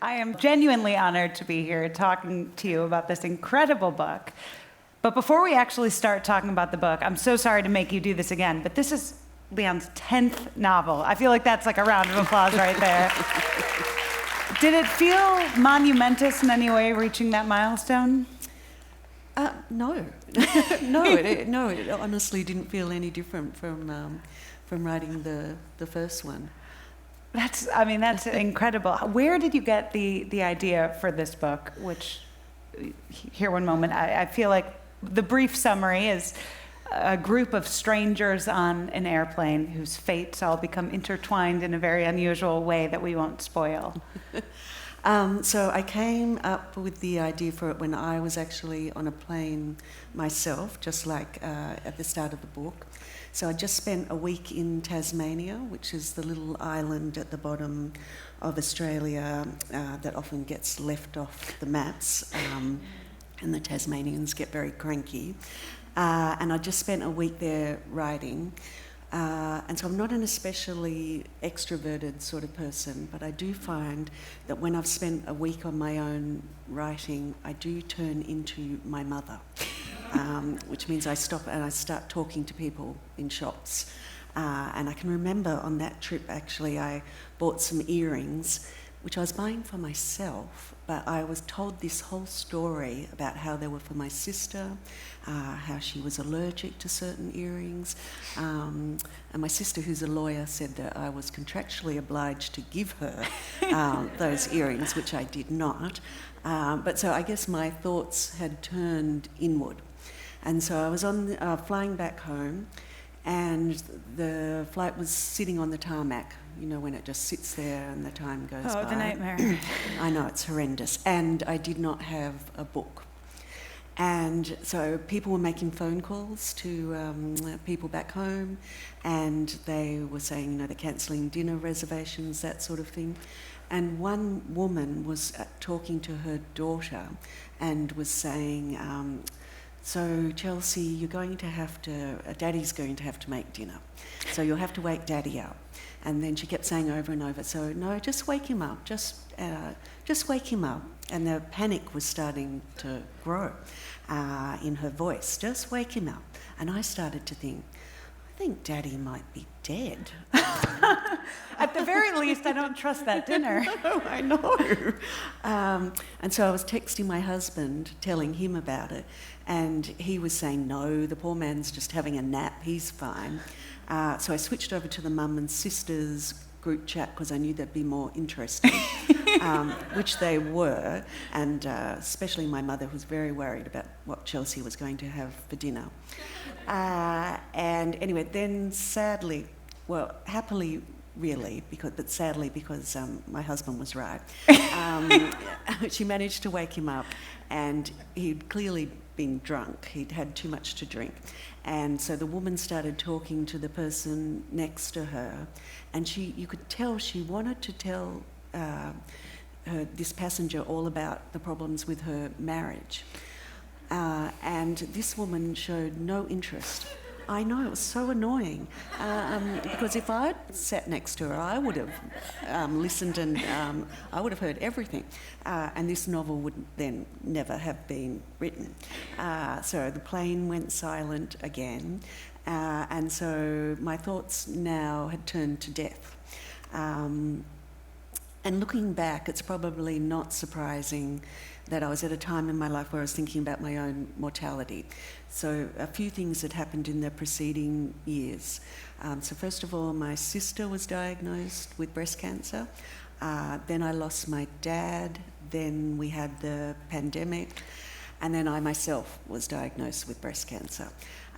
I am genuinely honored to be here talking to you about this incredible book. But before we actually start talking about the book, I'm so sorry to make you do this again, but this is Liane's 10th novel. I feel like that's like a round of applause right there. Did it feel monumentous in any way, reaching that milestone? No. It honestly didn't feel any different from writing the first one. That's incredible. Where did you get the idea for this book? Which, here one moment, I feel like the brief summary is a group of strangers on an airplane whose fates all become intertwined in a very unusual way that we won't spoil. So I came up with the idea for it when I was actually on a plane myself, just like at the start of the book. So I just spent a week in Tasmania, which is the little island at the bottom of Australia that often gets left off the maps, and the Tasmanians get very cranky. And I just spent a week there writing. And so I'm not an especially extroverted sort of person, but I do find that when I've spent a week on my own writing, I do turn into my mother, which means I stop and I start talking to people in shops. And I can remember on that trip, actually, I bought some earrings, which I was buying for myself, but I was told this whole story about how they were for my sister, how she was allergic to certain earrings, and my sister, who's a lawyer, said that I was contractually obliged to give her those earrings, which I did not. But so I guess my thoughts had turned inward. And so I was on flying back home, and the flight was sitting on the tarmac, you know, when it just sits there and the time goes by. Oh, the nightmare. I know, it's horrendous. And I did not have a book. And so people were making phone calls to people back home, and they were saying, you know, they're cancelling dinner reservations, that sort of thing. And one woman was talking to her daughter and was saying, so Chelsea, you're going to have to, Daddy's going to have to make dinner. So you'll have to wake Daddy up. And then she kept saying over and over, so no, just wake him up, just wake him up. And the panic was starting to grow in her voice, just wake him up. And I started to think, I think Daddy might be dead. At the very least, I don't trust that dinner. No, I know. And so I was texting my husband, telling him about it, and he was saying, no, the poor man's just having a nap, he's fine. So I switched over to the mum and sisters group chat because I knew they'd be more interesting, which they were, and especially my mother, who was very worried about what Chelsea was going to have for dinner. And anyway, then sadly, well, happily really, but sadly because my husband was right, she managed to wake him up, and he'd clearly been drunk. He'd had too much to drink. And so the woman started talking to the person next to her, and you could tell she wanted to tell this passenger all about the problems with her marriage. And this woman showed no interest. I know, it was so annoying, because if I'd sat next to her, I would have listened, and I would have heard everything, and this novel would then never have been written. So the plane went silent again, and so my thoughts now had turned to death. And looking back, it's probably not surprising that I was at a time in my life where I was thinking about my own mortality. So a few things had happened in the preceding years. So first of all, my sister was diagnosed with breast cancer. Then I lost my dad. Then we had the pandemic. And then I myself was diagnosed with breast cancer.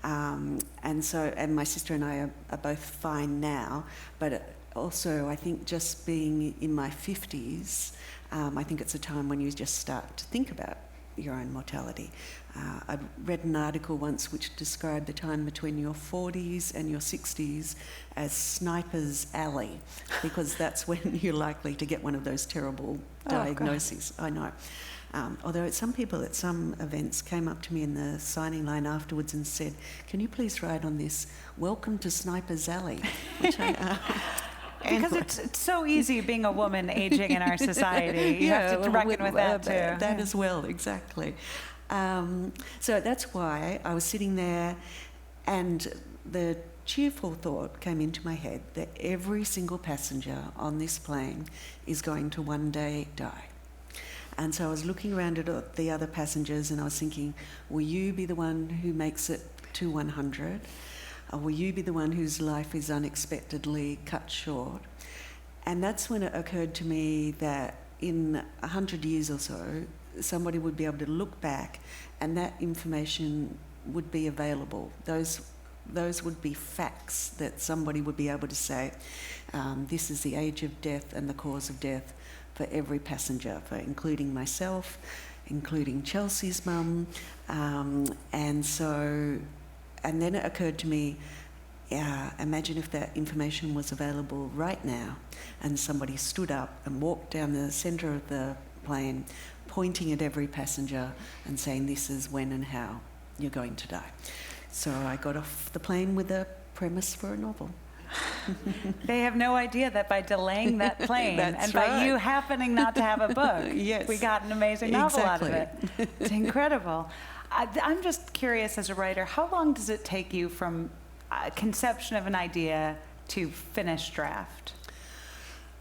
And my sister and I are both fine now, but also I think just being in my 50s, I think it's a time when you just start to think about your own mortality. I read an article once which described the time between your 40s and your 60s as Sniper's Alley, because that's when you're likely to get one of those terrible diagnoses. I know. Although some people at some events came up to me in the signing line afterwards and said, can you please write on this, welcome to Sniper's Alley, which Because it's so easy being a woman aging in our society. You have to reckon with that too. That as well, exactly. So that's why I was sitting there, and the cheerful thought came into my head that every single passenger on this plane is going to one day die. And so I was looking around at the other passengers and I was thinking, will you be the one who makes it to 100? Or will you be the one whose life is unexpectedly cut short? And that's when it occurred to me that in 100 years or so, somebody would be able to look back and that information would be available. Those would be facts that somebody would be able to say, this is the age of death and the cause of death for every passenger, including myself, including Chelsea's mum. And then it occurred to me, imagine if that information was available right now and somebody stood up and walked down the centre of the plane, pointing at every passenger and saying, this is when and how you're going to die. So I got off the plane with a premise for a novel. They have no idea that by delaying that plane and by you happening not to have a book, yes, we got an amazing novel out of it. It's incredible. I'm just curious, as a writer, how long does it take you from conception of an idea to finished draft?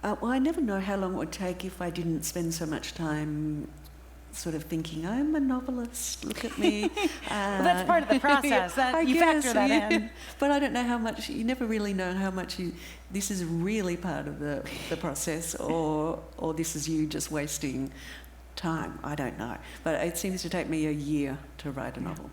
Well, I never know how long it would take if I didn't spend so much time sort of thinking, I'm a novelist, look at me. Well, that's part of the process. You factor that in. But I don't know how much, you never really know how much this is really part of the process or this is you just wasting time. I don't know. But it seems to take me a year to write a novel.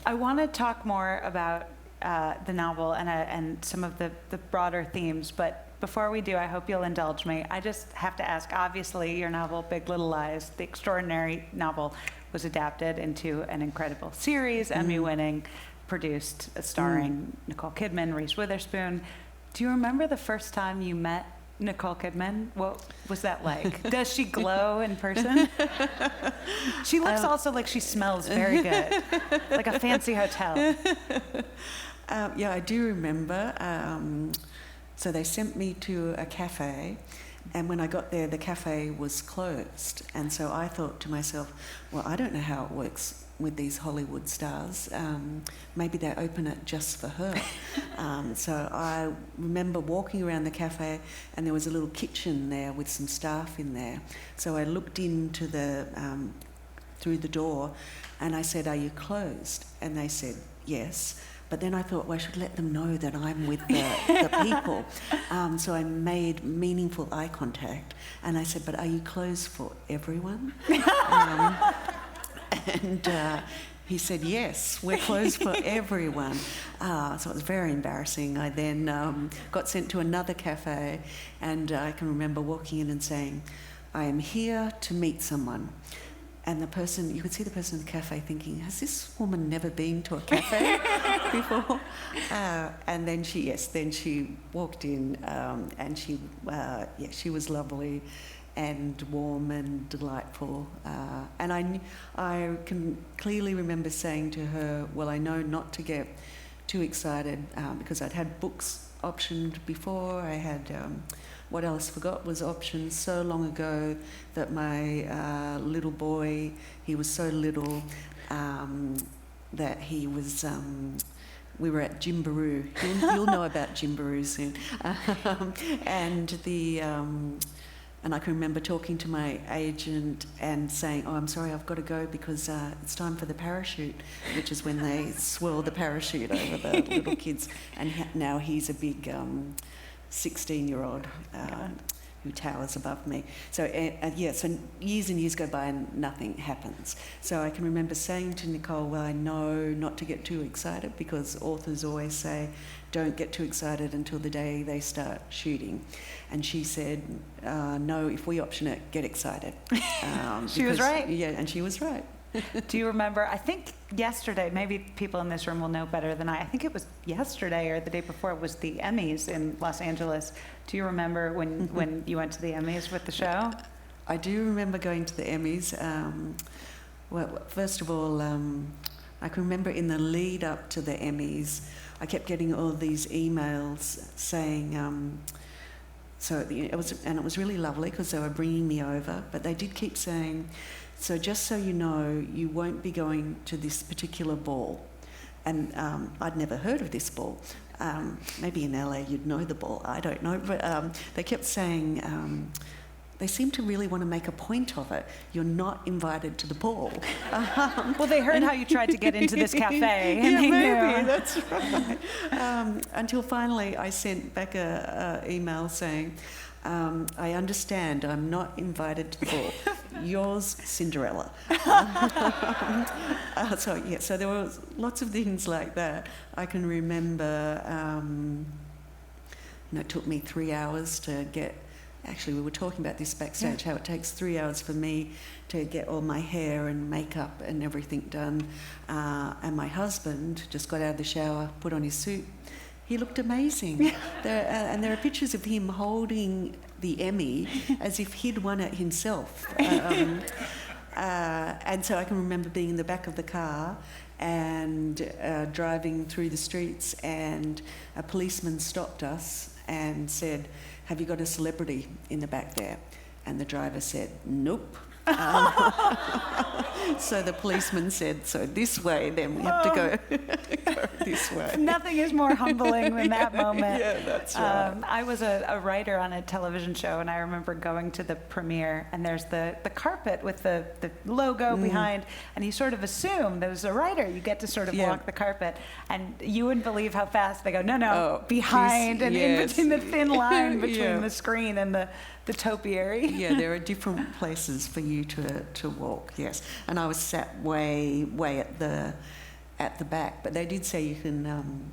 I want to talk more about the novel and some of the broader themes, but before we do, I hope you'll indulge me. I just have to ask, obviously, your novel, Big Little Lies, the extraordinary novel, was adapted into an incredible series, Emmy-winning, produced, starring Nicole Kidman, Reese Witherspoon. Do you remember the first time you met Nicole Kidman? What was that like? Does she glow in person? She looks also like she smells very good, like a fancy hotel. Yeah, I do remember. So they sent me to a cafe, and when I got there, the cafe was closed. And so I thought to myself, well, I don't know how it works with these Hollywood stars. Maybe they open it just for her. So I remember walking around the cafe, and there was a little kitchen there with some staff in there. So I looked into through the door, and I said, "Are you closed?" And they said, "Yes." But then I thought, well, I should let them know that I'm with the people. So I made meaningful eye contact. And I said, but are you closed for everyone? And he said, yes, we're closed for everyone. So it was very embarrassing. I then got sent to another cafe, and I can remember walking in and saying, I am here to meet someone. And the person, you could see the person in the cafe thinking, has this woman never been to a cafe before? And then she walked in, and she was lovely and warm and delightful. And I can clearly remember saying to her, well, I know not to get too excited because I'd had books optioned before. I had What Alice Forgot was optioned so long ago that my little boy, he was so little that he was, we were at Jimbaroo. You'll know about Jimbaroo soon. And I can remember talking to my agent and saying, oh, I'm sorry, I've got to go because it's time for the parachute, which is when they swirl the parachute over the little kids. And now he's a big 16-year-old who towers above me. So, so years and years go by and nothing happens. So I can remember saying to Nicole, well, I know not to get too excited because authors always say, don't get too excited until the day they start shooting. And she said, no, if we option it, get excited. She was right. Yeah, and she was right. Do you remember, I think yesterday, maybe people in this room will know better than I think it was yesterday or the day before, it was the Emmys in Los Angeles. Do you remember when you went to the Emmys with the show? I do remember going to the Emmys. Well, first of all, I can remember in the lead up to the Emmys, I kept getting all these emails saying, So it was really lovely because they were bringing me over, but they did keep saying, so just so you know, you won't be going to this particular ball. And I'd never heard of this ball. Maybe in LA you'd know the ball, I don't know. But they kept saying, they seem to really want to make a point of it. You're not invited to the ball. Well, they heard how you tried to get into this cafe. And Yeah, they maybe, knew. that's right. Until finally I sent back a email saying, I understand I'm not invited to the ball. Yours, Cinderella. So there were lots of things like that. I can remember, it took me 3 hours to get, actually we were talking about this backstage, how it takes 3 hours for me to get all my hair and makeup and everything done. And my husband just got out of the shower, put on his suit. He looked amazing. And there are pictures of him holding the Emmy as if he'd won it himself. And so I can remember being in the back of the car and driving through the streets, and a policeman stopped us and said, "Have you got a celebrity in the back there?" And the driver said, "Nope." So the policeman said, "So this way, then we have to go this way." Nothing is more humbling than that moment. Yeah, that's right. I was a writer on a television show, and I remember going to the premiere, and there's the carpet with the logo behind, and you sort of assume that as a writer, you get to sort of walk the carpet, and you wouldn't believe how fast they go, no, behind and in between the thin line between the screen and the topiary. Yeah, there are different places for you to walk, yes. And I was sat way at the back, but they did say you can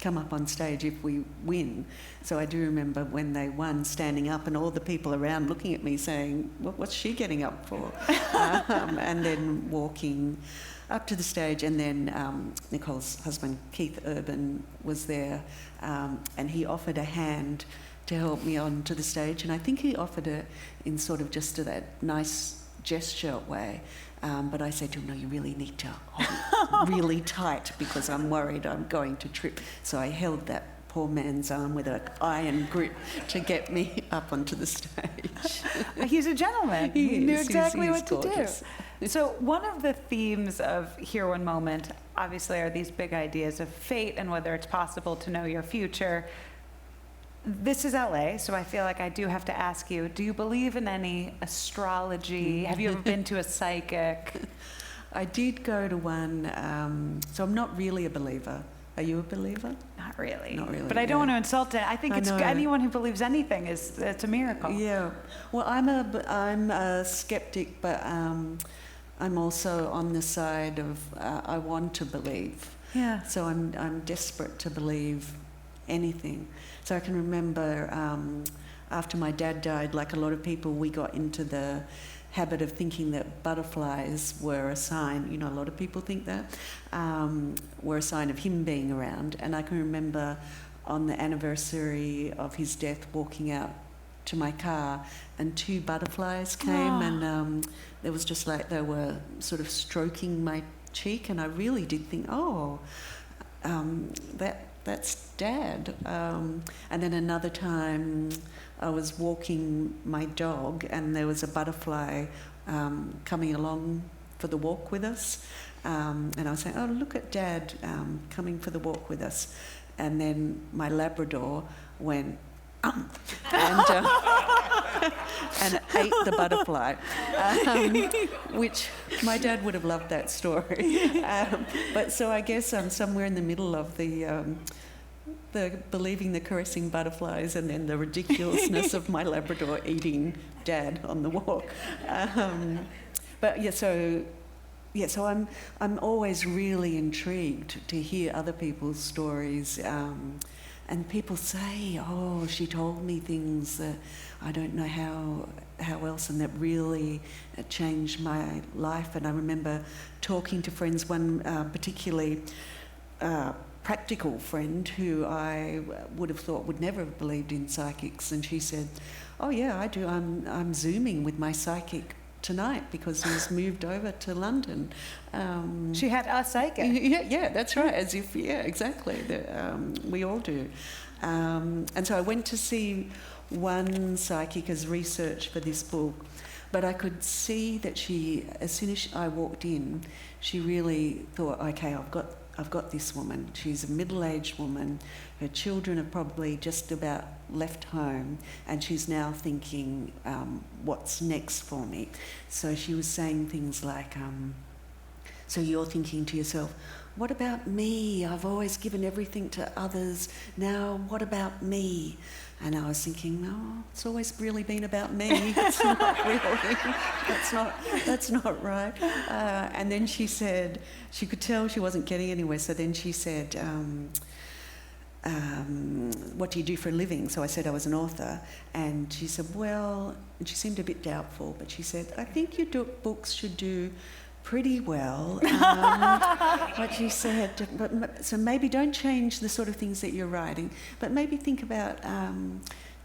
come up on stage if we win. So I do remember when they won, standing up and all the people around looking at me saying, what's she getting up for? And then walking up to the stage, and then Nicole's husband, Keith Urban, was there, and he offered a hand to help me onto the stage, and I think he offered it in sort of just that nice gesture way, but I said to him, "No, you really need to hold it really tight because I'm worried I'm going to trip." So I held that poor man's arm with an iron grip to get me up onto the stage. He's a gentleman. He knew exactly what gorgeous. to do. So one of the themes of Here One Moment, obviously, are these big ideas of fate and whether it's possible to know your future. This is LA, so I feel like I do have to ask you, do you believe in any astrology? Have you ever been to a psychic? I did go to one, so I'm not really a believer. Are you a believer? Not really. Not really, But I don't want to insult it. I think I know. anyone who believes anything it's a miracle. Yeah. Well, I'm a skeptic, but I'm also on the side of I want to believe. Yeah. So I'm desperate to believe anything. So I can remember after my dad died, like a lot of people, we got into the habit of thinking that butterflies were a sign, a lot of people think that, were a sign of him being around. And I can remember on the anniversary of his death walking out to my car and 2 butterflies came and there was just like they were sort of stroking my cheek, and I really did think, that's Dad. And then another time I was walking my dog and there was a butterfly coming along for the walk with us. And I was saying, "Oh, look at Dad coming for the walk with us." And then my Labrador went, and ate the butterfly, which my dad would have loved that story. But so I guess I'm somewhere in the middle of the believing the caressing butterflies and then the ridiculousness of my Labrador eating Dad on the walk. So I'm always really intrigued to hear other people's stories. And people say, "Oh, she told me things that I don't know how else," and that really changed my life. And I remember talking to friends, one particularly practical friend who I would have thought would never have believed in psychics, and she said, "Oh yeah, I do. I'm Zooming with my psychic tonight because he's moved over to London." She had a psychic. Yeah, that's right. As if, yeah, exactly. We all do. And so I went to see one psychic as research for this book, but I could see that she, as soon as I walked in, she really thought, okay, I've got this woman. She's a middle-aged woman. Her children have probably just about left home, and she's now thinking, what's next for me? So she was saying things like, so you're thinking to yourself, what about me? I've always given everything to others. Now, what about me? And I was thinking, no, it's always really been about me. It's not really. That's not right. And then she said, she could tell she wasn't getting anywhere. So then she said, what do you do for a living? So I said I was an author. And she said, well, and she seemed a bit doubtful, but she said, I think your books should do pretty well. But she said, so maybe don't change the sort of things that you're writing, but maybe think about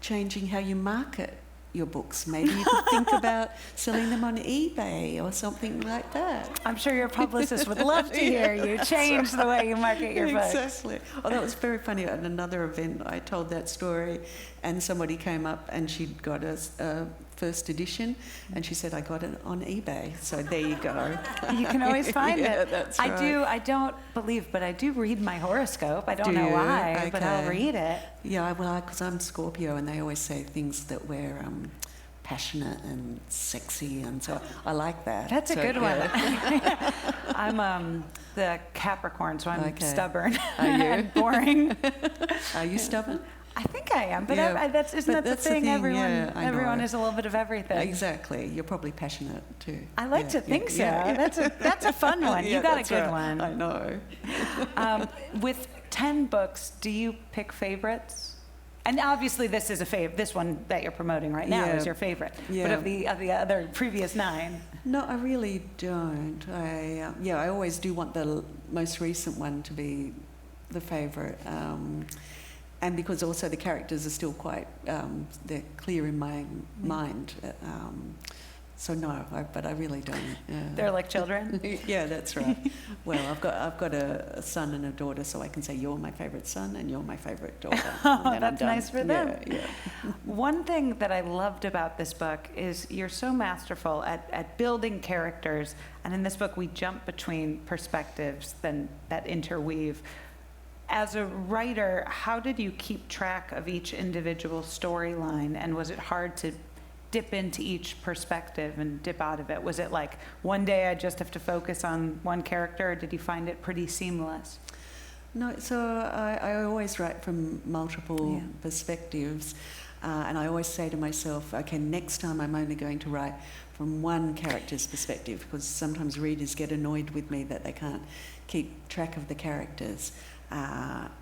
changing how you market your books. Maybe you could think about selling them on eBay or something like that. I'm sure your publicist would love to hear you change the way you market your books. Exactly. Oh, that was very funny. At another event, I told that story, and somebody came up and she'd got a first edition, and she said, I got it on eBay. So there you go. You can always find it. That's right. I don't believe, but I do read my horoscope. I don't know why, but I'll read it. Yeah, well, because I'm Scorpio, and they always say things that we're passionate and sexy, and so I like that. That's a good one. I'm the Capricorn, so I'm stubborn. Are you? And boring. Are you stubborn? I think I am, but Yeah. isn't that the thing? Everyone know. is a little bit of everything. Exactly. You're probably passionate too. I like to think so. That's a fun one. You got a good one. I know. With 10 books, do you pick favorites? And obviously, this is a favorite. This one that you're promoting right now is your favorite. Yeah. But of the other previous 9, No, I really don't. I always do want the most recent one to be the favourite, and because also the characters are still quite they're clear in my mind. So no, but I really don't. They're like children. Yeah, that's right. Well, I've got a son and a daughter, so I can say you're my favourite son and you're my favourite daughter. Oh, that's nice for them. Yeah. One thing that I loved about this book is you're so masterful at building characters, and in this book we jump between perspectives that interweave. As a writer, how did you keep track of each individual storyline, and was it hard to dip into each perspective and dip out of it? Was it like one day I just have to focus on one character, or did you find it pretty seamless? No, so I always write from multiple perspectives, and I always say to myself, okay, next time I'm only going to write from one character's perspective, because sometimes readers get annoyed with me that they can't keep track of the characters.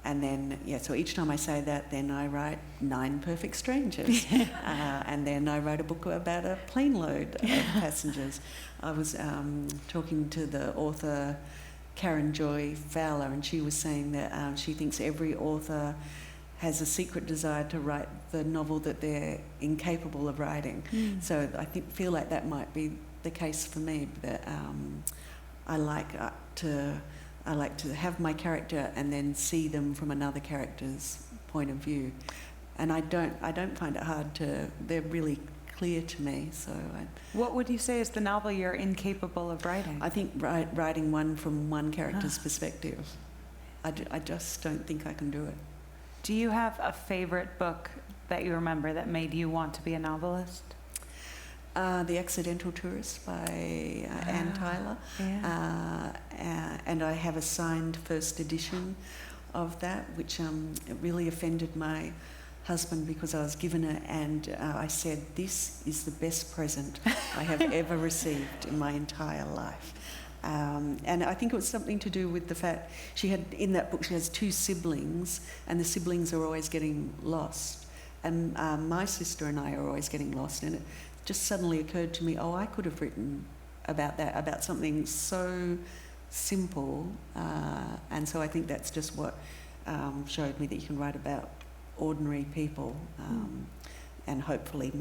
And then, so each time I say that, then I write 9 Perfect Strangers. And then I wrote a book about a plane load of passengers. I was talking to the author Karen Joy Fowler, and she was saying that she thinks every author has a secret desire to write the novel that they're incapable of writing. So I feel like that might be the case for me, that I like to have my character and then see them from another character's point of view, and I don't find it hard to. They're really clear to me. So, what would you say is the novel you're incapable of writing? I think writing one from one character's perspective. I just don't think I can do it. Do you have a favorite book that you remember that made you want to be a novelist? The Accidental Tourist by Anne Tyler. And I have a signed first edition of that, which it really offended my husband because I was given it, and I said, this is the best present I have ever received in my entire life. And I think it was something to do with the fact in that book she has 2 siblings, and the siblings are always getting lost. And my sister and I are always getting lost, and it just suddenly occurred to me, I could have written about that, about something so simple. And so I think that's just what showed me that you can write about ordinary people and hopefully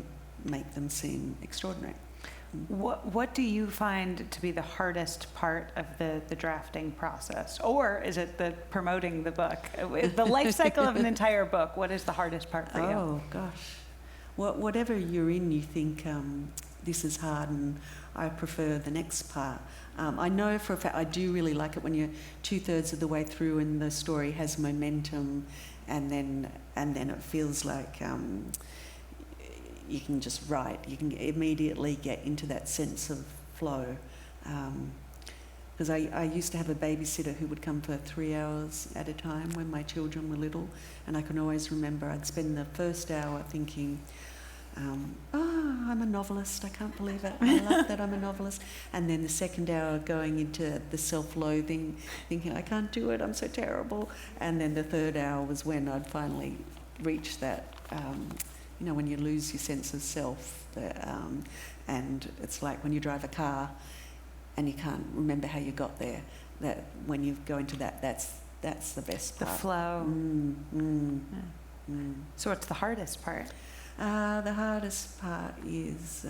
make them seem extraordinary. What do you find to be the hardest part of the drafting process? Or is it the promoting the book? The life cycle of an entire book, what is the hardest part for you? Oh, gosh. Whatever you're in, you think this is hard and I prefer the next part. I know for a fact I do really like it when you're 2/3 of the way through and the story has momentum, and then it feels like you can just write. You can immediately get into that sense of flow. Because I used to have a babysitter who would come for 3 hours at a time when my children were little, and I can always remember I'd spend the first hour thinking, I'm a novelist, I can't believe it, I love that I'm a novelist. And then the second hour going into the self-loathing, thinking I can't do it, I'm so terrible. And then the third hour was when I'd finally reach that, when you lose your sense of self. And it's like when you drive a car and you can't remember how you got there, that when you go into that's the best part. The flow. So what's the hardest part? The hardest part is,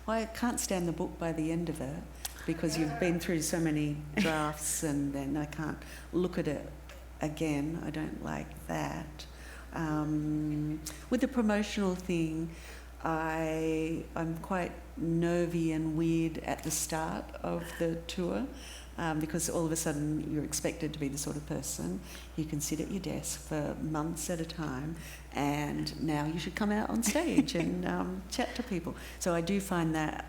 I can't stand the book by the end of it, because you've been through so many drafts and then I can't look at it again. I don't like that. With the promotional thing, I'm quite nervy and weird at the start of the tour. Because all of a sudden you're expected to be the sort of person who can sit at your desk for months at a time, and now you should come out on stage and chat to people. So I do find that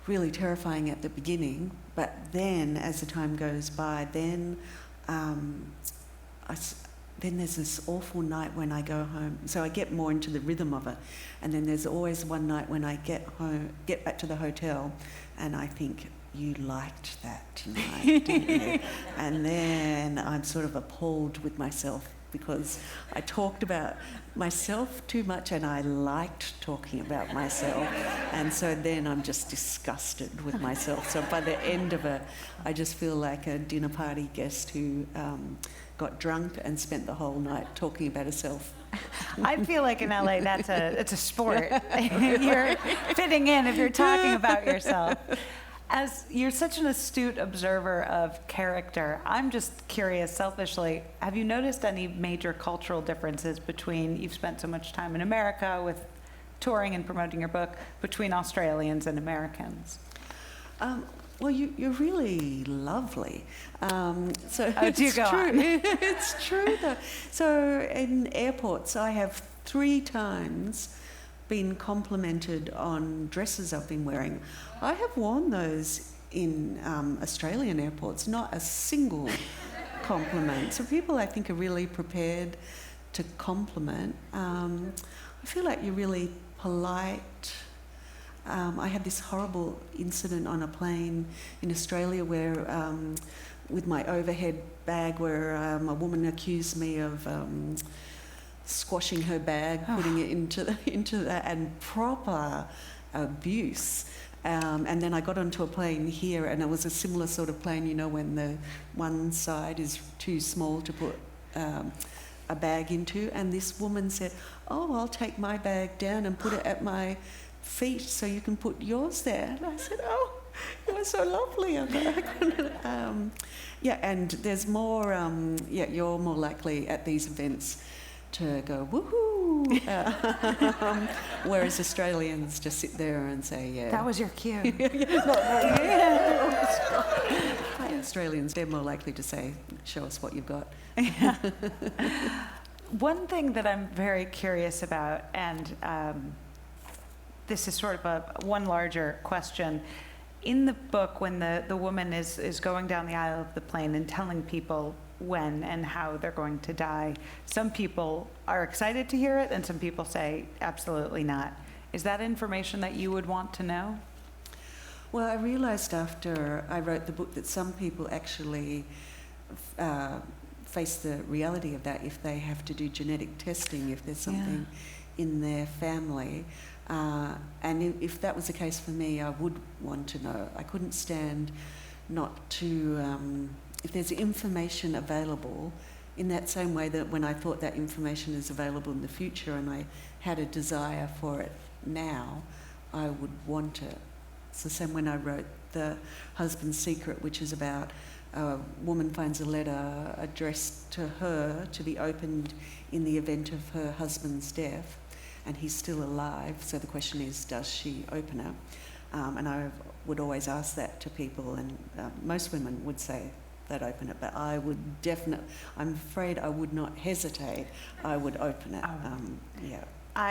really terrifying at the beginning, but then as the time goes by, then there's this awful night when I go home. So I get more into the rhythm of it, and then there's always one night when I get back to the hotel, and I think, you liked that tonight, didn't you? And then I'm sort of appalled with myself because I talked about myself too much and I liked talking about myself. And so then I'm just disgusted with myself. So by the end of it, I just feel like a dinner party guest who got drunk and spent the whole night talking about herself. I feel like in LA it's a sport. You're fitting in if you're talking about yourself. As you're such an astute observer of character, I'm just curious, selfishly, have you noticed any major cultural differences between, you've spent so much time in America with touring and promoting your book, between Australians and Americans? Well, you're really lovely. So oh, do go true. on. It's true, though. So in airports, I have 3 times been complimented on dresses I've been wearing. I have worn those in Australian airports, not a single compliment. So people, I think, are really prepared to compliment. I feel like you're really polite. I had this horrible incident on a plane in Australia where, with my overhead bag, where a woman accused me of squashing her bag, putting it into that, and proper abuse. And then I got onto a plane here, and it was a similar sort of plane, when the one side is too small to put a bag into. And this woman said, "Oh, I'll take my bag down and put it at my feet so you can put yours there." And I said, "Oh, you were so lovely." And there's more, you're more likely at these events to go, woohoo, whereas Australians just sit there and say, yeah. That was your cue. Australians, they're more likely to say, show us what you've got. One thing that I'm very curious about, and this is sort of one larger question. In the book, when the woman is going down the aisle of the plane and telling people when and how they're going to die, some people are excited to hear it and some people say absolutely not. Is that information that you would want to know? Well, I realised after I wrote the book that some people actually face the reality of that if they have to do genetic testing, if there's something in their family. And if that was the case for me, I would want to know. I couldn't stand not to, if there's information available in that same way that when I thought that information is available in the future and I had a desire for it now, I would want it. It's the same when I wrote The Husband's Secret, which is about a woman finds a letter addressed to her to be opened in the event of her husband's death, and he's still alive. So the question is, does she open it? And I would always ask that to people, and most women would say they'd open it, but I would definitely, I'm afraid I would not hesitate. I would open it. Yeah.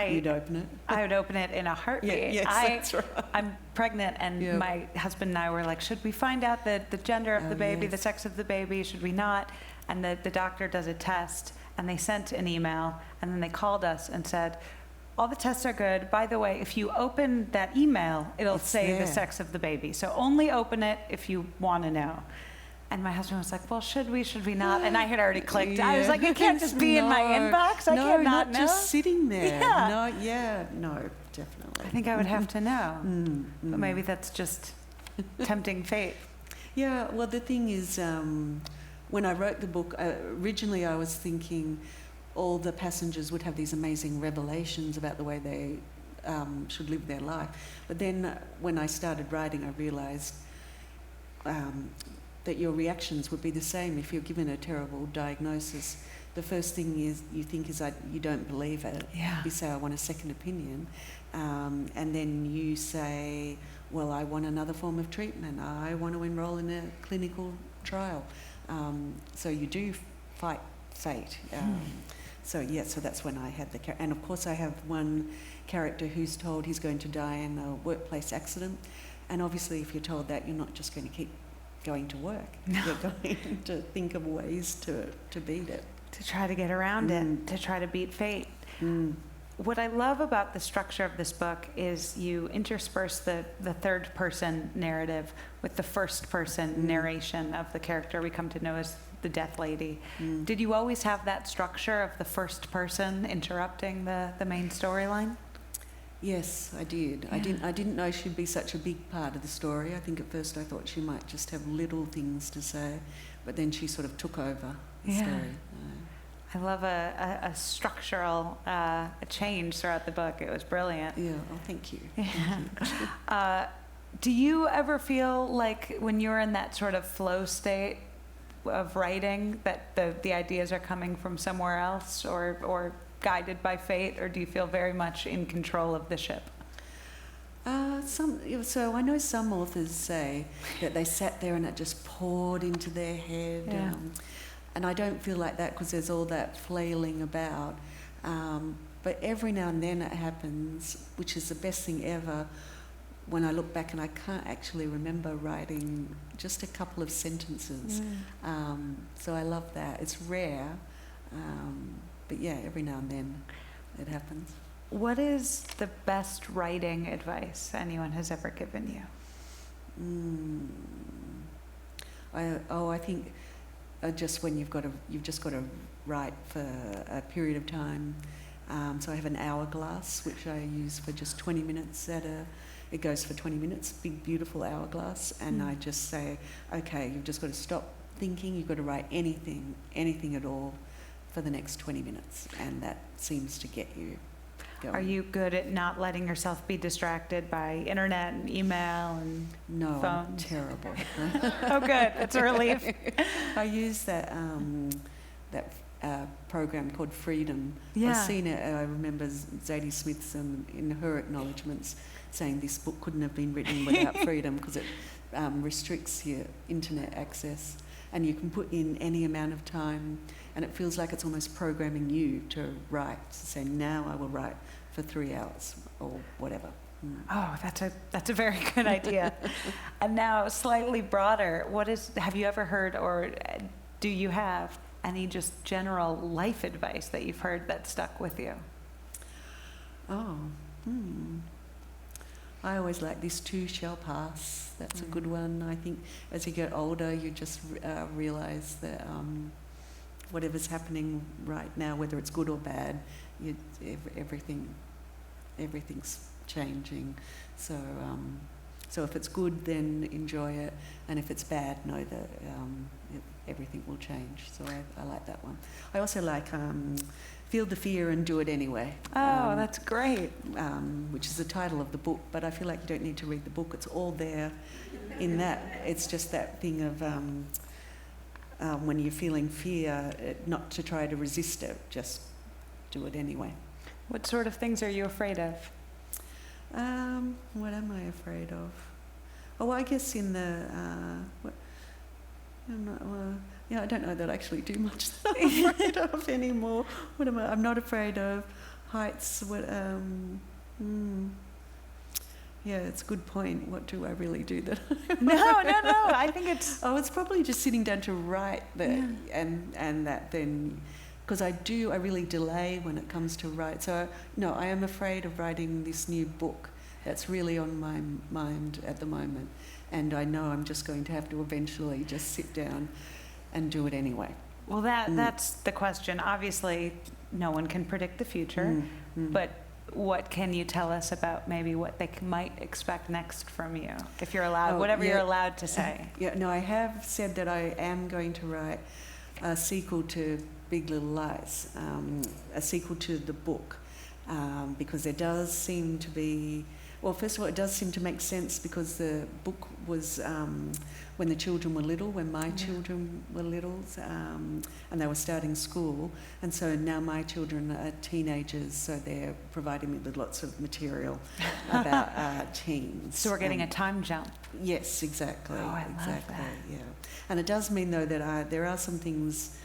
You'd open it? I would open it in a heartbeat. Yes, that's right. I'm pregnant, and my husband and I were like, should we find out the gender of the baby, the sex of the baby? Should we not? And the doctor does a test, and they sent an email, and then they called us and said, all the tests are good. By the way, if you open that email, it'll say the sex of the baby. So only open it if you want to know. And my husband was like, well, should we not? And I had already clicked. I was like, it can't just be in my inbox. I can't not know. Just sitting there. Yeah. No, definitely. I think I would have to know. But maybe that's just tempting fate. Yeah, well, the thing is, when I wrote the book, originally I was thinking all the passengers would have these amazing revelations about the way they should live their life. But then when I started writing, I realised that your reactions would be the same if you're given a terrible diagnosis. The first thing you think is that you don't believe it. Yeah. You say, I want a second opinion. And then you say, well, I want another form of treatment. I want to enrol in a clinical trial. So you do fight fate. So that's when I had the character. And of course I have one character who's told he's going to die in a workplace accident. And obviously if you're told that, you're not just going to keep going to work. No. You're going to think of ways to beat it. To try to get around it, to try to beat fate. What I love about the structure of this book is you intersperse the third person narrative with the first person narration of the character we come to know as the Death Lady. Did you always have that structure of the first person interrupting the main storyline? Yes, I did. Yeah. I didn't know she'd be such a big part of the story. I think at first I thought she might just have little things to say, but then she sort of took over the story. I love a structural change throughout the book. It was brilliant. Yeah, thank you. Do you ever feel like when you're in that sort of flow state of writing that the ideas are coming from somewhere else or guided by fate, or do you feel very much in control of the ship? So I know some authors say that they sat there and it just poured into their head. Yeah. And I don't feel like that because there's all that flailing about. But every now and then it happens, which is the best thing ever, when I look back and I can't actually remember writing just a couple of sentences. So I love that. It's rare. But yeah, every now and then it happens. What is the best writing advice anyone has ever given you? I think just when you've just got to write for a period of time. So I have an hourglass which I use for just 20 minutes it goes for 20 minutes, big beautiful hourglass, and I just say, okay, you've just got to stop thinking, you've got to write anything at all for the next 20 minutes, and that seems to get you going. Are you good at not letting yourself be distracted by internet and email and No, phones? I'm terrible. Oh, good. That's a relief. I use that program called Freedom. Yeah. I've seen it. I remember Zadie Smith's in her acknowledgements saying this book couldn't have been written without freedom because it restricts your internet access, and you can put in any amount of time, and it feels like it's almost programming you to write, to say, now I will write for 3 hours or whatever. Oh, that's a very good idea. And now, slightly broader, have you ever heard, or do you have any just general life advice that you've heard that stuck with you? I always like this too shall pass. That's a good one. I think as you get older, you just realise that whatever's happening right now, whether it's good or bad, everything's changing. So So if it's good, then enjoy it, and if it's bad, know that everything will change. So I like that one. I also like Feel the Fear and Do It Anyway. Oh, that's great. Which is the title of the book, but I feel like you don't need to read the book. It's all there in that. It's just that thing of when you're feeling fear, not to try to resist it, just do it anyway. What sort of things are you afraid of? What am I afraid of? Oh, I guess in the I don't know that I actually do much that I'm afraid of anymore. What am I? I'm not afraid of heights. Yeah, it's a good point. What do I really do that? No. I think it's... it's probably just sitting down to write that, and that then, because I really delay when it comes to write. So no, I am afraid of writing this new book. That's really on my mind at the moment, and I know I'm just going to have to eventually just sit down and do it anyway. Well, that's the question. Obviously, no one can predict the future, but what can you tell us about maybe what they might expect next from you, if you're allowed, you're allowed to say? No, I have said that I am going to write a sequel to Big Little Lies, a sequel to the book, because there does seem to be... Well, first of all, it does seem to make sense because the book was when the children were little, when my children were little, and they were starting school. And so now my children are teenagers, so they're providing me with lots of material about teens. So we're getting a time jump. Yes, exactly. Oh, I love that. Yeah. And it does mean, though, that there are some things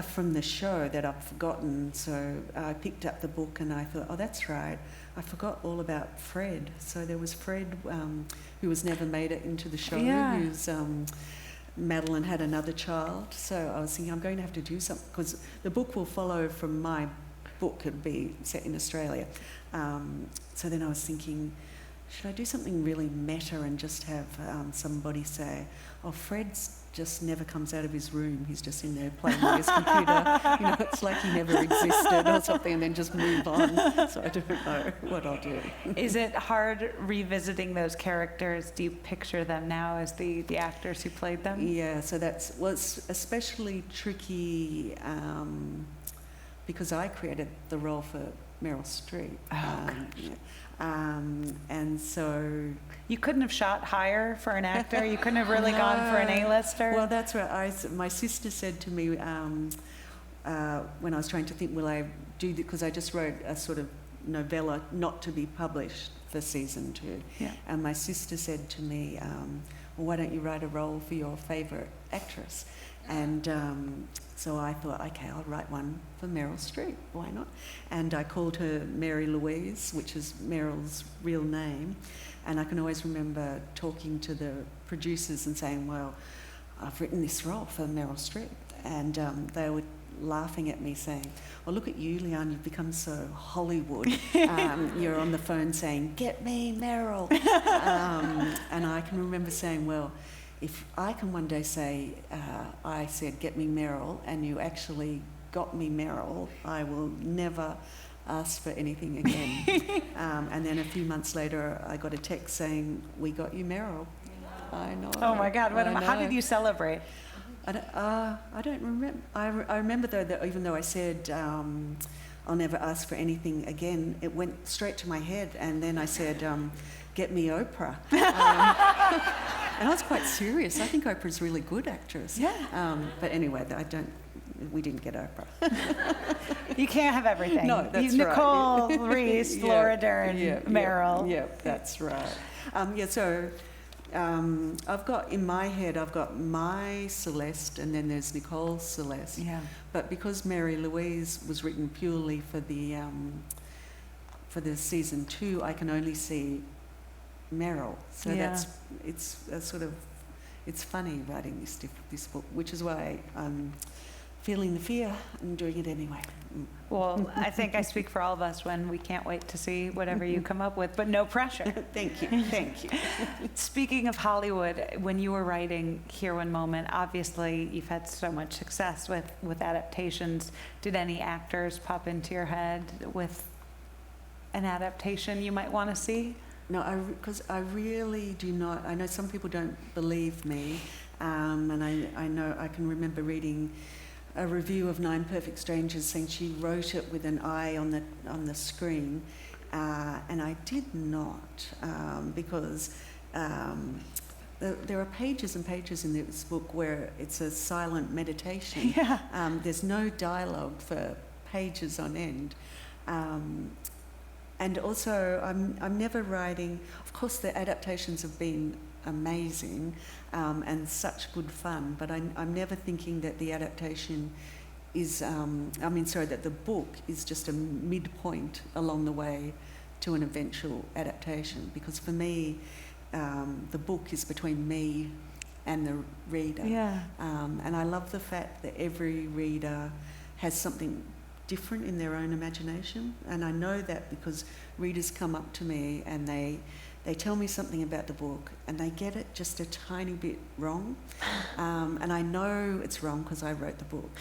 from the show that I've forgotten. So I picked up the book and I thought, oh, that's right. I forgot all about Fred. So there was Fred, who was never made it into the show, who's Madeline had another child. So I was thinking, I'm going to have to do something, because the book will follow from my book. It'll be set in Australia. So then I was thinking, should I do something really meta and just have somebody say, oh, Fred's just never comes out of his room. He's just in there playing with his computer. It's like he never existed or something, and then just move on. So I don't know what I'll do. Is it hard revisiting those characters? Do you picture them now as the actors who played them? Yeah, so it's especially tricky because I created the role for Meryl Streep. And so... You couldn't have shot higher for an actor? You couldn't have really gone for an A-lister? Well, that's right. My sister said to me when I was trying to think, will I do that? Because I just wrote a sort of novella not to be published for season 2. Yeah. And my sister said to me, well, why don't you write a role for your favourite actress? And so I thought, okay, I'll write one for Meryl Streep. Why not? And I called her Mary Louise, which is Meryl's real name. And I can always remember talking to the producers and saying, well, I've written this role for Meryl Streep. And they were laughing at me saying, well, look at you, Liane, you've become so Hollywood. You're on the phone saying, get me Meryl. And I can remember saying, well, if I can one day say, I said, get me Meryl, and you actually got me Meryl, I will never ask for anything again. And then a few months later, I got a text saying, we got you Meryl. I know. Oh my God, how did you celebrate? I don't remember. I remember, though, that even though I said, I'll never ask for anything again, it went straight to my head. And then I said, get me Oprah. And I was quite serious. I think Oprah's a really good actress. Yeah. But anyway, we didn't get Oprah. You can't have everything. No, that's Nicole, right. Reese, Laura Dern, Meryl. Yeah, that's right. So I've got, in my head, I've got my Celeste, and then there's Nicole Celeste. Yeah. But because Mary Louise was written purely for the season 2, I can only see Meryl. So it's funny writing this book, which is why I'm feeling the fear and doing it anyway. Well, I think I speak for all of us when we can't wait to see whatever you come up with, but no pressure. Thank you. Speaking of Hollywood, when you were writing Here One Moment, obviously you've had so much success with adaptations. Did any actors pop into your head with an adaptation you might want to see? No, because I really do not. I know some people don't believe me, and I know I can remember reading a review of Nine Perfect Strangers saying she wrote it with an eye on the screen, and I did not, because there are pages and pages in this book where it's a silent meditation. Yeah. There's no dialogue for pages on end. And also, I'm never writing. Of course, the adaptations have been amazing and such good fun. But I'm never thinking that the adaptation is. That the book is just a midpoint along the way to an eventual adaptation. Because for me, the book is between me and the reader. Yeah. And I love the fact that every reader has something different in their own imagination, and I know that because readers come up to me and they tell me something about the book and they get it just a tiny bit wrong, and I know it's wrong because I wrote the book,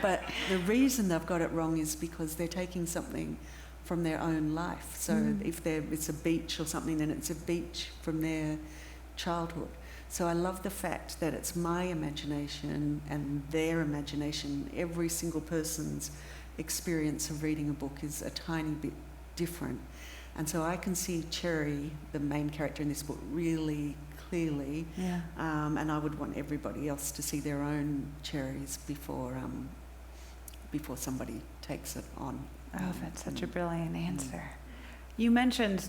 but the reason they've got it wrong is because they're taking something from their own life. So if it's a beach or something, then it's a beach from their childhood. So I love the fact that it's my imagination and their imagination. Every single person's experience of reading a book is a tiny bit different. And so I can see Cherry, the main character in this book, really clearly. Yeah. And I would want everybody else to see their own cherries before somebody takes it on. Oh, that's such a brilliant answer. You mentioned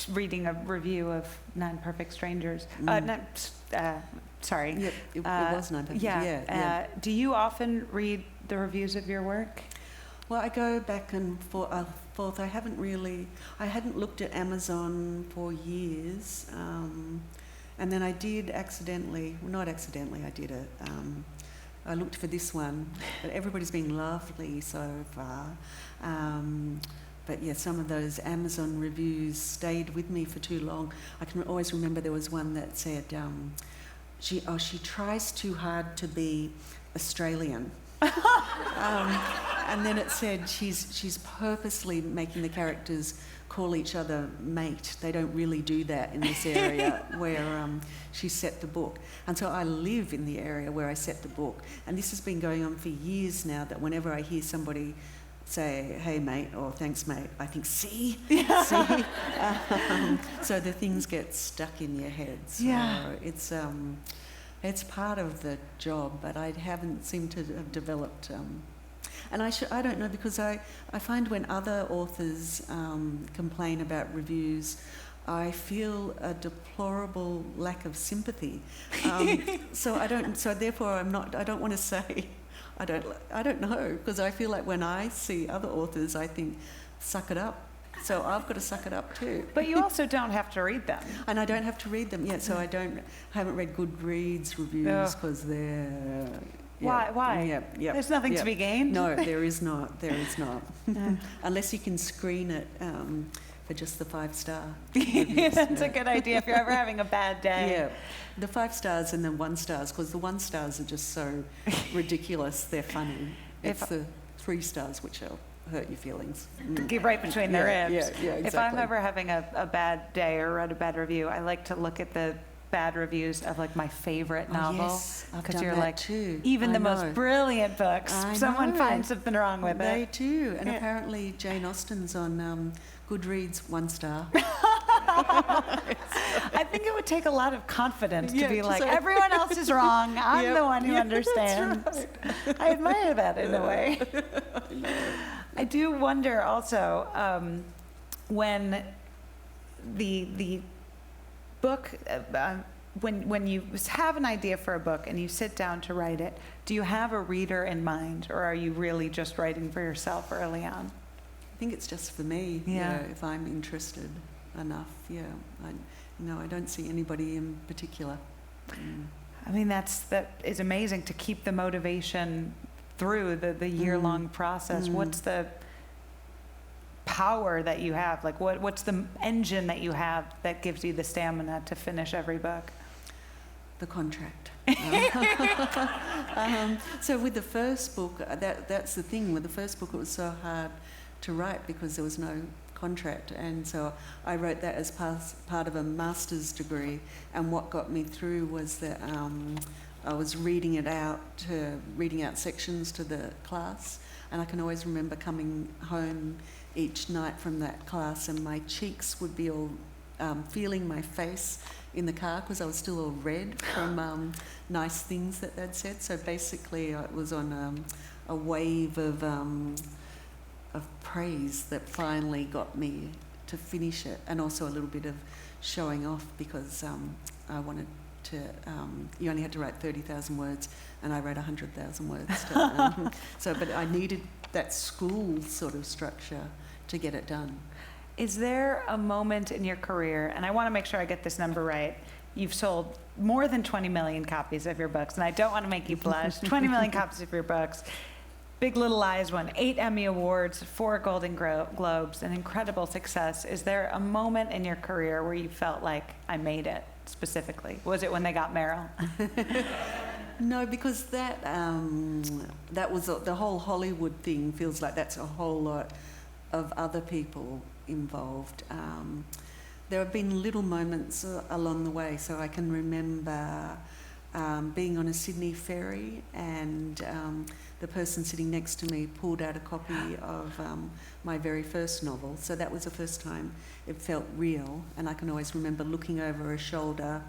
reading a review of Nine Perfect Strangers. Sorry. Yep, it was Nine Perfect. Yeah. Do you often read the reviews of your work? Well, I go back and forth. I hadn't looked at Amazon for years. And then I did I looked for this one, but everybody's been lovely so far. But yeah, some of those Amazon reviews stayed with me for too long. I can always remember there was one that said, she tries too hard to be Australian. And then it said she's purposely making the characters call each other mate. They don't really do that in this area where she set the book. And so I live in the area where I set the book. And this has been going on for years now, that whenever I hear somebody say, hey mate, or thanks mate, I think, see? So the things get stuck in your head. So it's part of the job, but I haven't seemed to have developed. And I don't know, because I find when other authors complain about reviews, I feel a deplorable lack of sympathy. So therefore I don't want to say. I don't know, because I feel like when I see other authors, I think, suck it up. So I've got to suck it up too. But you also don't have to read them. And I don't have to read them yet, so I haven't read Goodreads reviews because they're... Why? Yeah. There's nothing to be gained? No, there is not. Unless you can screen it for just the 5-star. That's a good idea if you're ever having a bad day. Yeah, the 5 stars and then 1 stars, because the 1 stars are just so ridiculous. They're funny. It's the 3 stars which will hurt your feelings. Get right between the ribs. Yeah, exactly. If I'm ever having a bad day or read a bad review, I like to look at the bad reviews of like my favorite novel. Yes, I've done you're that like, too. even the most brilliant books, someone finds something wrong with They it. too. And apparently Jane Austen's on Goodreads 1 star. I think it would take a lot of confidence to be like, everyone else is wrong. I'm the one who understands. Right. I admire that in a way. I do wonder also when the book, when you have an idea for a book and you sit down to write it, do you have a reader in mind, or are you really just writing for yourself early on? I think it's just for me. Yeah. If I'm interested enough. Yeah. I don't see anybody in particular. I mean, that is amazing to keep the motivation through the year-long process. What's the power that you have? Like, what's the engine that you have that gives you the stamina to finish every book? The contract. So with the first book, that's the thing. With the first book, it was so hard to write because there was no contract, and so I wrote that as part of a master's degree. And what got me through was that I was reading out sections to the class, and I can always remember coming home each night from that class, and my cheeks would be all feeling my face in the car because I was still all red from nice things that they'd said. So basically, it was on a wave of praise that finally got me to finish it, and also a little bit of showing off because I wanted to. You only had to write 30,000 words, and I wrote 100,000 words. But I needed that school sort of structure to get it done. Is there a moment in your career, and I want to make sure I get this number right, you've sold more than 20 million copies of your books, and I don't want to make you blush, 20 million copies of your books. Big Little Lies won 8 Emmy Awards, 4 Golden Globes, an incredible success. Is there a moment in your career where you felt like, I made it, specifically? Was it when they got Meryl? No, because that was the whole Hollywood thing. Feels like that's a whole lot of other people involved. There have been little moments along the way. So I can remember being on a Sydney ferry, and the person sitting next to me pulled out a copy of my very first novel. So that was the first time it felt real. And I can always remember looking over her shoulder,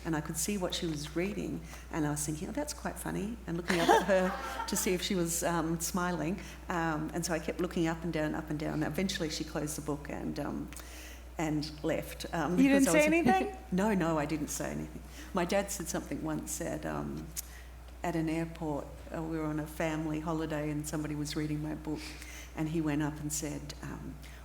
and I could see what she was reading, and I was thinking, oh, that's quite funny, and looking up at her to see if she was smiling. And so I kept looking up and down, up and down. Eventually she closed the book and left. You didn't say anything? No, I didn't say anything. My dad said something once at an airport. We were on a family holiday, and somebody was reading my book, and he went up and said,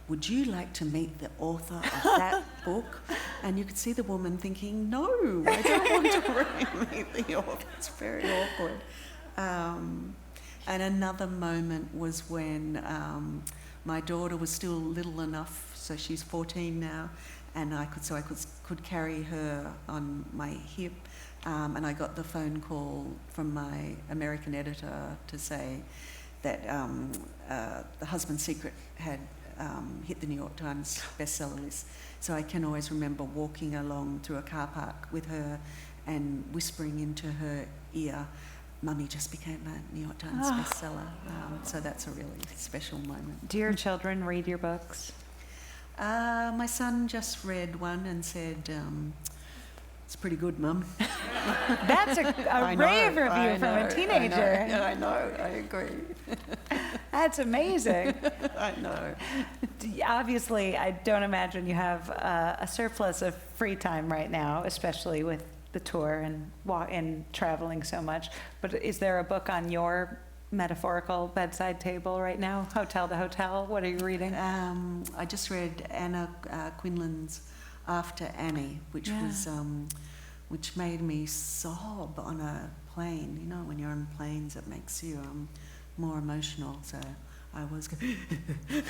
would you like to meet the author of that book? And you could see the woman thinking, no, I don't want to really meet the author. It's very awkward. And another moment was when my daughter was still little enough, so she's 14 now, and I could carry her on my hip, and I got the phone call from my American editor to say that The Husband's Secret had hit the New York Times bestseller list. So I can always remember walking along through a car park with her and whispering into her ear, Mummy just became a New York Times bestseller. So that's a really special moment. Do your children read your books? My son just read one and said, it's pretty good, Mum. That's a rave review from a teenager. I know, I agree. That's amazing. I know. Obviously, I don't imagine you have a surplus of free time right now, especially with the tour and traveling so much. But is there a book on your metaphorical bedside table right now? Hotel to Hotel? What are you reading? I just read Anna Quinlan's After Annie, which was which made me sob on a plane. You know, when you're on planes, it makes you more emotional. So I was. It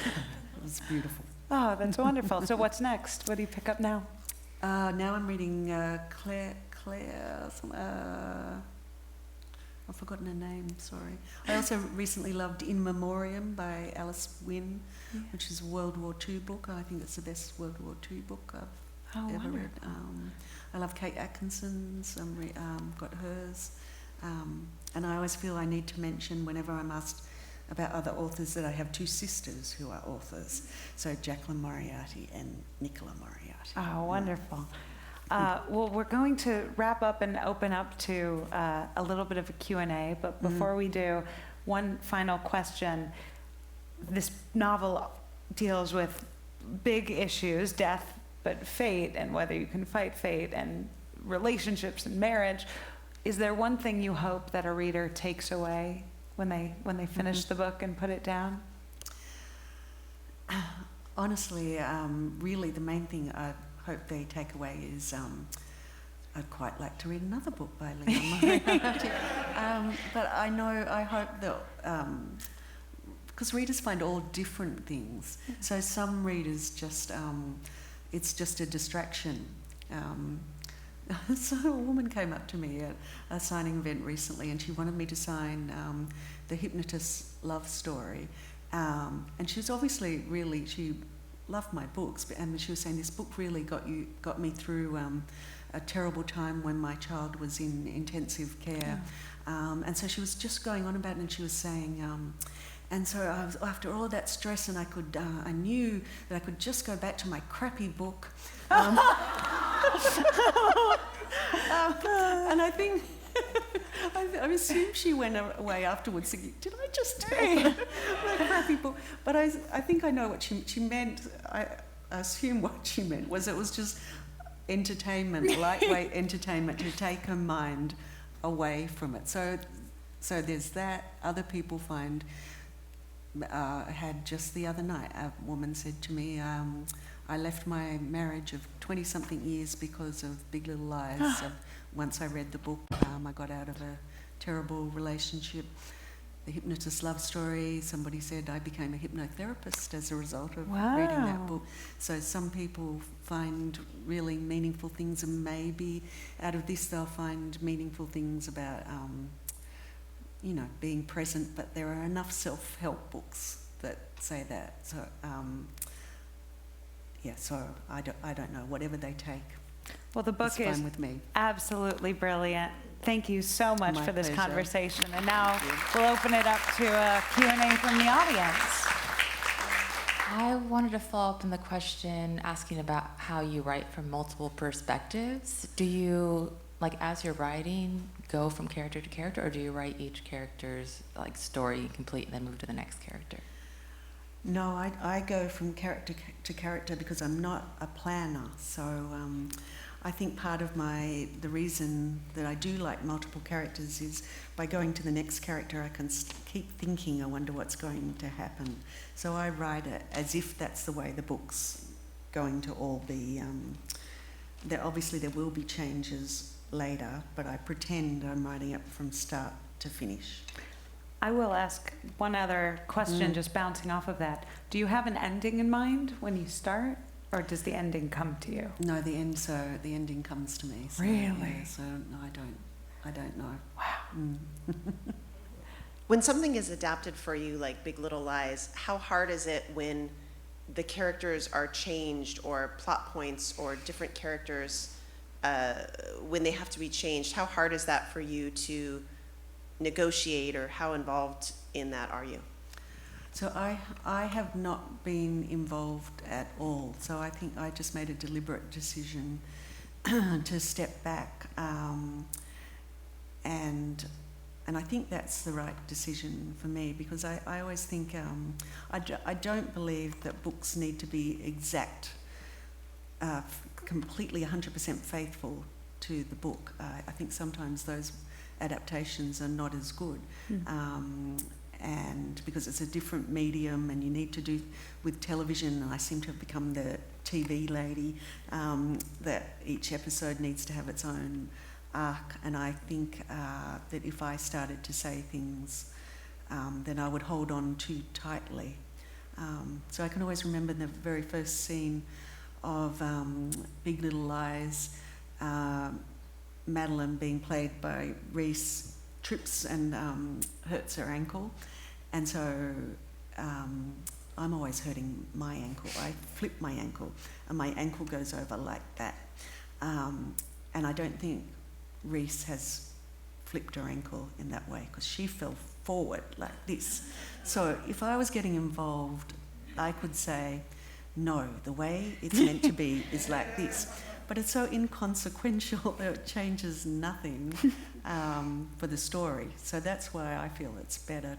was beautiful. Oh, that's wonderful. So what's next? What do you pick up now? Now I'm reading Claire. I've forgotten her name, sorry. I also recently loved In Memoriam by Alice Wynne, which is a World War II book. I think it's the best World War II book I've ever read. I love Kate Atkinson's, got hers. And I always feel I need to mention whenever I'm asked about other authors that I have 2 sisters who are authors. So Jacqueline Moriarty and Nicola Moriarty. Oh, wonderful. Well, we're going to wrap up and open up to a little bit of a Q&A, but before we do, one final question. This novel deals with big issues, death, but fate, and whether you can fight fate, and relationships and marriage. Is there one thing you hope that a reader takes away when they finish the book and put it down? Honestly, really the main thing I hope they take away is I'd quite like to read another book by Liane Moriarty. But I hope that, because readers find all different things. So some readers just, it's just a distraction. So a woman came up to me at a signing event recently, and she wanted me to sign the Hypnotist love story. And she's obviously really, she loved my books, and she was saying this book really got me through a terrible time when my child was in intensive care. And so she was just going on about it, and she was saying, and so I was, after all that stress, and I knew that I could just go back to my crappy book. And I think, I assume she went away afterwards thinking, did I just tell her my crappy book? But I think I know what she meant. I assume what she meant was it was just entertainment, lightweight entertainment to take her mind away from it. So there's that. Other people find, had just the other night, a woman said to me, I left my marriage of 20-something years because of Big Little Lies. So once I read the book, I got out of a terrible relationship. The Hypnotist love story, somebody said I became a hypnotherapist as a result of reading that book. So some people find really meaningful things, and maybe out of this they'll find meaningful things about, being present, but there are enough self-help books that say that. So, so I don't know, whatever they take. Well, the book is fine with me. Absolutely brilliant. Thank you so much for this pleasure. conversation. And now we'll open it up to a Q&A from the audience. I wanted to follow up on the question asking about how you write from multiple perspectives. Do you, as you're writing, go from character to character, or do you write each character's story complete and then move to the next character? No, I go from character to character because I'm not a planner. So I think part of the reason that I do like multiple characters is by going to the next character, I can keep thinking, I wonder what's going to happen. So I write it as if that's the way the book's going to all be. Obviously there will be changes later, but I pretend I'm writing it from start to finish. I will ask one other question, just bouncing off of that. Do you have an ending in mind when you start, or does the ending come to you? No, the ending comes to me. So, Really? Yeah, so no, I don't know. Wow. When something is adapted for you, like Big Little Lies, how hard is it when the characters are changed, or plot points or different characters, when they have to be changed? How hard is that for you to negotiate, or how involved in that are you? So I have not been involved at all. So I think I just made a deliberate decision to step back, and I think that's the right decision for me, because I always think I don't believe that books need to be exact, completely 100% faithful to the book. I think sometimes those adaptations are not as good. And because it's a different medium, and you need to do with television, and I seem to have become the TV lady, that each episode needs to have its own arc, and I think that if I started to say things, then I would hold on too tightly. So I can always remember the very first scene of Big Little Lies, Madeline being played by Reese trips and hurts her ankle, and so I'm always hurting my ankle. I flip my ankle, and my ankle goes over like that, and I don't think Reese has flipped her ankle in that way, because she fell forward like this. So if I was getting involved, I could say, no, the way it's meant to be is like this. But it's so inconsequential that it changes nothing for the story. So that's why I feel it's better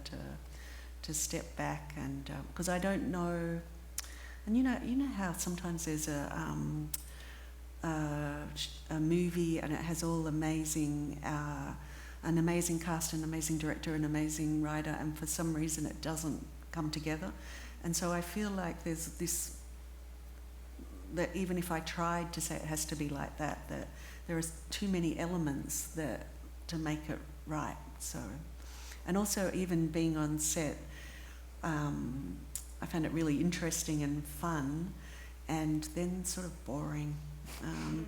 to step back, and because I don't know. And you know how sometimes there's a movie, and it has all amazing, an amazing cast, an amazing director, an amazing writer, and for some reason it doesn't come together. And so I feel like there's this, that even if I tried to say it has to be like that, that there are too many elements that to make it right. So, and also even being on set, I found it really interesting and fun, and then sort of boring,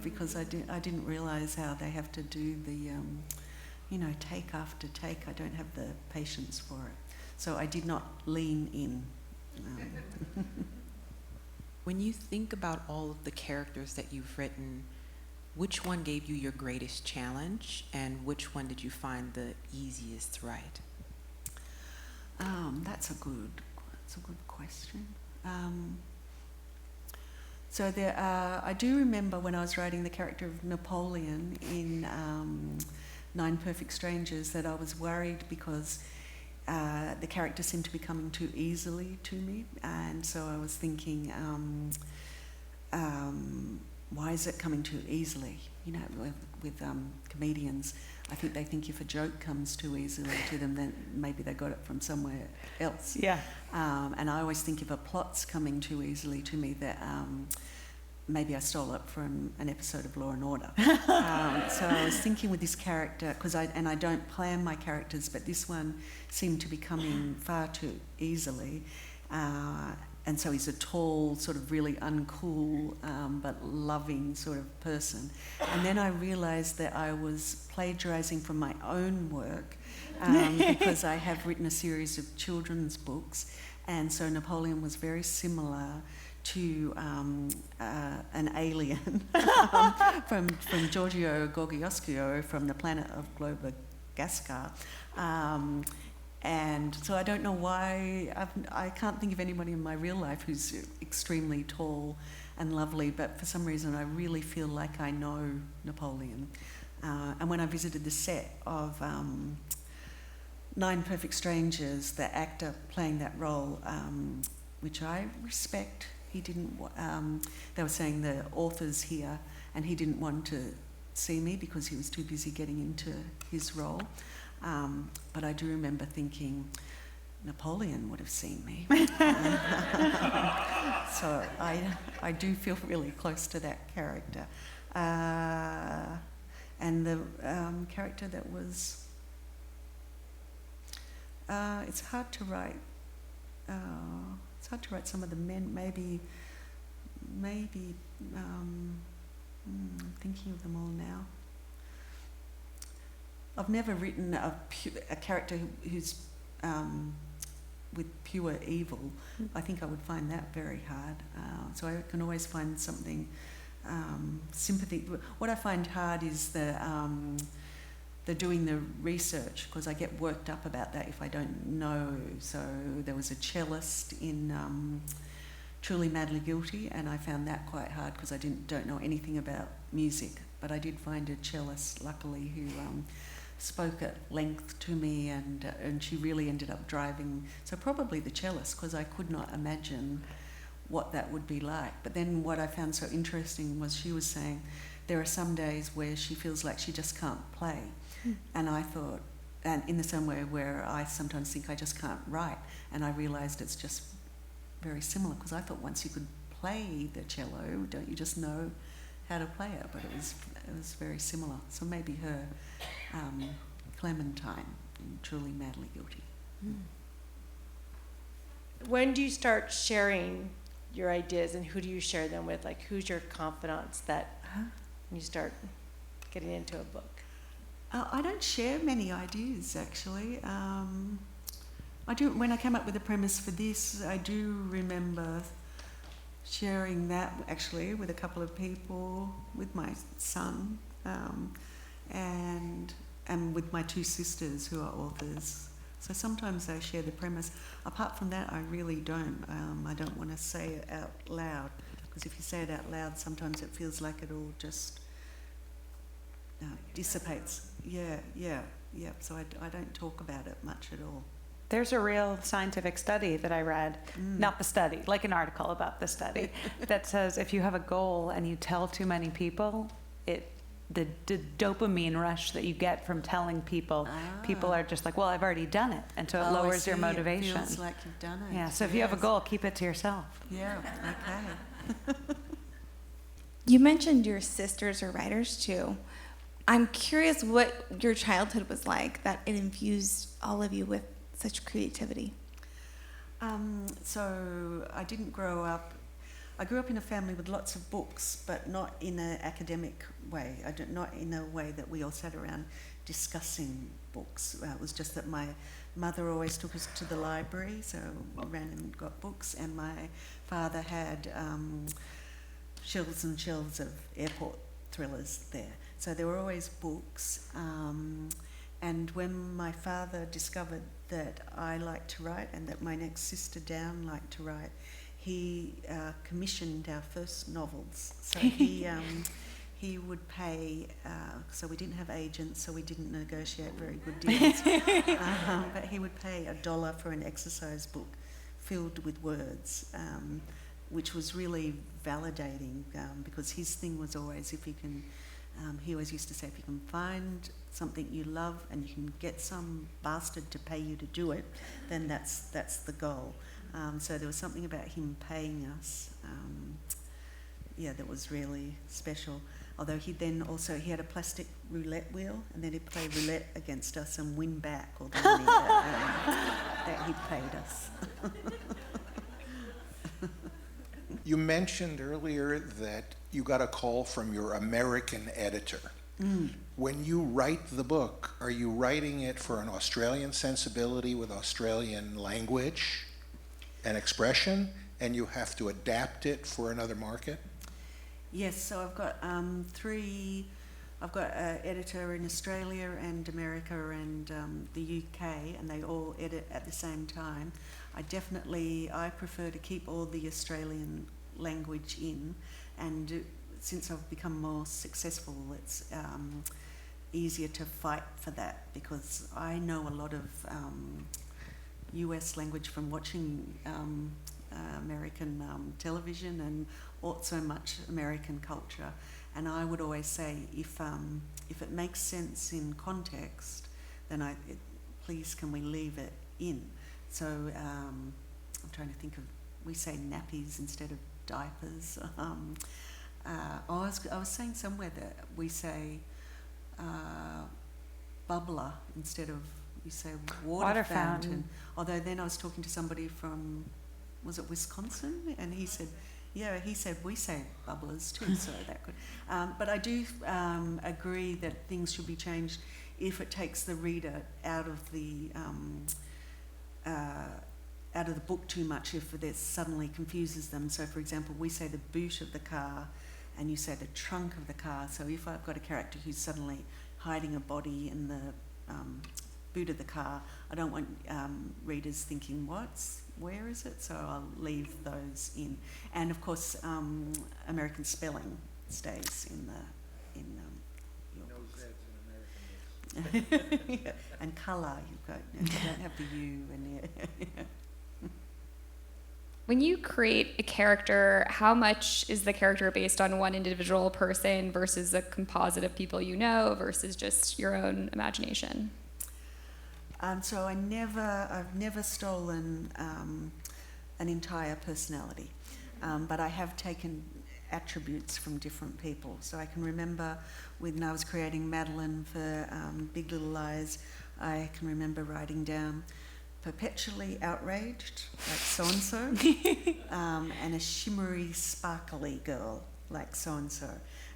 because I didn't realise how they have to do the, take after take. I don't have the patience for it, so I did not lean in. When you think about all of the characters that you've written, which one gave you your greatest challenge, and which one did you find the easiest to write? That's a good question. I do remember when I was writing the character of Napoleon in 9 Perfect Strangers that I was worried because the character seemed to be coming too easily to me, and so I was thinking, why is it coming too easily? You know, with comedians, I think they think if a joke comes too easily to them, then maybe they got it from somewhere else. Yeah. And I always think if a plot's coming too easily to me, that maybe I stole it from an episode of Law and Order. So I was thinking with this character, because I don't plan my characters, but this one seemed to be coming far too easily. And so he's a tall, sort of really uncool, but loving sort of person. And then I realised that I was plagiarising from my own work because I have written a series of children's books. And so Napoleon was very similar to an alien from Giorgio Gorgioscio from the planet of Globogascar. And so I don't know why, I can't think of anybody in my real life who's extremely tall and lovely, but for some reason I really feel like I know Napoleon. And when I visited the set of 9 Perfect Strangers, the actor playing that role, which I respect, he didn't, they were saying the author's here, and he didn't want to see me because he was too busy getting into his role. But I do remember thinking, Napoleon would have seen me. So I do feel really close to that character. And the character that was... it's hard to write. It's hard to write some of the men. Maybe. I'm thinking of them all now. I've never written a character who's with pure evil. I think I would find that very hard. So I can always find something sympathy. What I find hard is the doing the research, because I get worked up about that if I don't know. So there was a cellist in Truly Madly Guilty, and I found that quite hard because I don't know anything about music. But I did find a cellist, luckily, who spoke at length to me, and she really ended up driving. So probably the cellist, because I could not imagine what that would be like. But then what I found so interesting was she was saying there are some days where she feels like she just can't play. And I thought, and in the same way where I sometimes think I just can't write, and I realised it's just very similar, because I thought once you could play the cello, don't you just know how to play it? But it was very similar. So maybe her Clementine in Truly Madly Guilty. When do you start sharing your ideas, and who do you share them with? Like, who's your confidants that when you start getting into a book? I don't share many ideas, actually. I do. When I came up with the premise for this, I do remember sharing that actually with a couple of people, with my son, and with my 2 sisters who are authors. So sometimes I share the premise. Apart from that, I really don't. I don't want to say it out loud, because if you say it out loud, sometimes it feels like it all just dissipates. Yeah. So I don't talk about it much at all. There's a real scientific study that I read, not the study, like an article about the study, that says if you have a goal and you tell too many people, the dopamine rush that you get from telling people, people are just like, well, I've already done it. And so it lowers your motivation. It feels like you've done it. Yeah, so if you have a goal, keep it to yourself. Yeah, okay. You mentioned your sisters are writers too. I'm curious what your childhood was like that it infused all of you with such creativity. So I didn't grow up. I grew up in a family with lots of books, but not in an academic way. Not in a way that we all sat around discussing books. It was just that my mother always took us to the library, so we ran and got books, and my father had shelves and shelves of airport thrillers there. So there were always books. And when my father discovered that I liked to write and that my next sister down liked to write, he commissioned our first novels. So he would pay, so we didn't have agents, so we didn't negotiate very good deals. But he would pay $1 for an exercise book filled with words, which was really validating, because his thing was always, if you can, he always used to say, if you can find something you love and you can get some bastard to pay you to do it, then that's the goal. So there was something about him paying us, that was really special. Although he had a plastic roulette wheel, and then he'd play roulette against us and win back all the money that he paid us. You mentioned earlier that you got a call from your American editor. When you write the book, are you writing it for an Australian sensibility with Australian language and expression, and you have to adapt it for another market? Yes, so I've got three. I've got an editor in Australia and America and the UK, and they all edit at the same time. I prefer to keep all the Australian language in, and since I've become more successful, it's easier to fight for that, because I know a lot of US language from watching American television and so much American culture, and I would always say, if it makes sense in context, then please can we leave it in? So I'm trying to think of, we say nappies instead of diapers. I was saying somewhere that we say bubbler instead of, we say water fountain. Although then I was talking to somebody from, was it Wisconsin? And he said, we say bubblers too, so that could. But I do agree that things should be changed if it takes the reader out of the book too much, if it suddenly confuses them. So, for example, we say the boot of the car, and you say the trunk of the car. So if I've got a character who's suddenly hiding a body in the boot of the car, I don't want readers thinking, where is it? So I'll leave those in. And of course, American spelling stays in your books. Yeah. And colour, you don't have the U and When you create a character, how much is the character based on one individual person versus a composite of people you know versus just your own imagination? So I've never stolen an entire personality, but I have taken attributes from different people. So I can remember when I was creating Madeline for Big Little Lies, I can remember writing down perpetually outraged, like so-and-so, and a shimmery, sparkly girl, like so-and-so.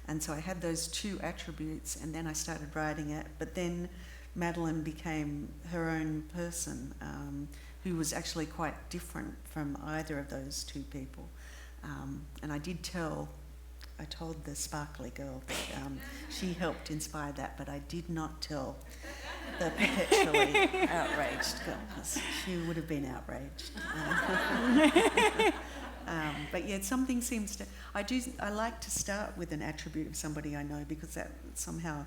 And so I had those two attributes, and then I started writing it, but then Madeline became her own person, who was actually quite different from either of those two people. And I told the sparkly girl that she helped inspire that, but I did not tell the perpetually outraged girl, because she would have been outraged. But yeah, something seems to. I like to start with an attribute of somebody I know, because that somehow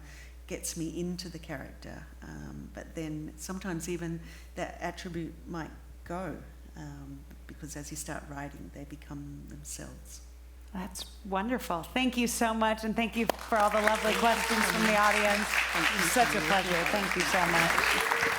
gets me into the character. But then sometimes even that attribute might go, because as you start writing, they become themselves. That's wonderful. Thank you so much, and thank you for all the lovely questions from the audience. Such a pleasure. Thank you so much.